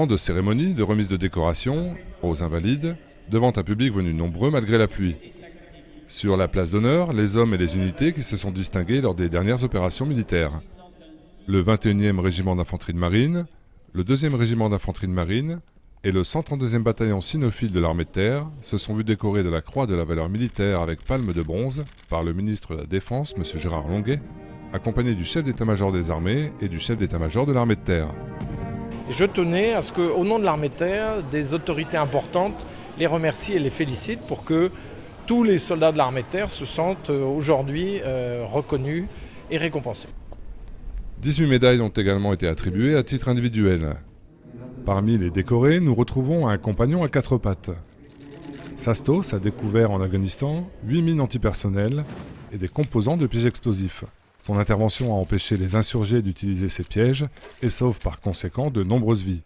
temps de cérémonie, de remise de décorations aux invalides, devant un public venu nombreux malgré la pluie. Sur la place d'honneur, les hommes et les unités qui se sont distingués lors des dernières opérations militaires. Le 21e régiment d'infanterie de marine, le 2e régiment d'infanterie de marine et le 132e bataillon cynophile de l'armée de terre se sont vus décorés de la croix de la valeur militaire avec palme de bronze par le ministre de la Défense, M. Gérard Longuet, accompagné du chef d'état-major des armées et du chef d'état-major de l'armée de terre. Je tenais à ce qu'au nom de l'armée de terre, des autorités importantes les remercient et les félicitent pour que tous les soldats de l'armée de terre se sentent aujourd'hui reconnus et récompensés. 18 médailles ont également été attribuées à titre individuel. Parmi les décorés, nous retrouvons un compagnon à 4 pattes. Sastos a découvert en Afghanistan 8 mines antipersonnelles et des composants de pièges explosifs. Son intervention a empêché les insurgés d'utiliser ces pièges et sauve par conséquent de nombreuses vies.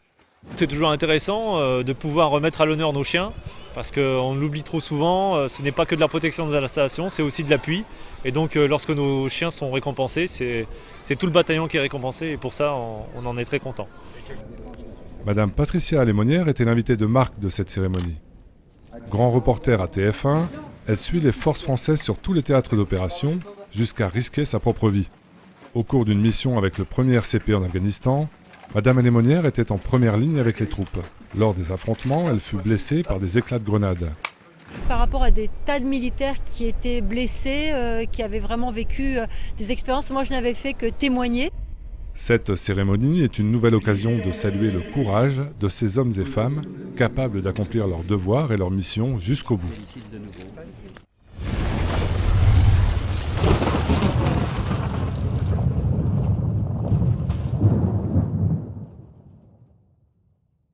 C'est toujours intéressant de pouvoir remettre à l'honneur nos chiens, parce qu'on l'oublie trop souvent, ce n'est pas que de la protection de l'installation, c'est aussi de l'appui. Et donc lorsque nos chiens sont récompensés, c'est tout le bataillon qui est récompensé, et pour ça on en est très content. Madame Patricia Lémonière était l'invitée de marque de cette cérémonie. Grand reporter à TF1, elle suit les forces françaises sur tous les théâtres d'opération, jusqu'à risquer sa propre vie. Au cours d'une mission avec le 1er RCP en Afghanistan, Madame Lémonière était en première ligne avec les troupes. Lors des affrontements, elle fut blessée par des éclats de grenades. Par rapport à des tas de militaires qui étaient blessés, qui avaient vraiment vécu des expériences, moi je n'avais fait que témoigner. Cette cérémonie est une nouvelle occasion de saluer le courage de ces hommes et femmes capables d'accomplir leurs devoirs et leurs missions jusqu'au bout.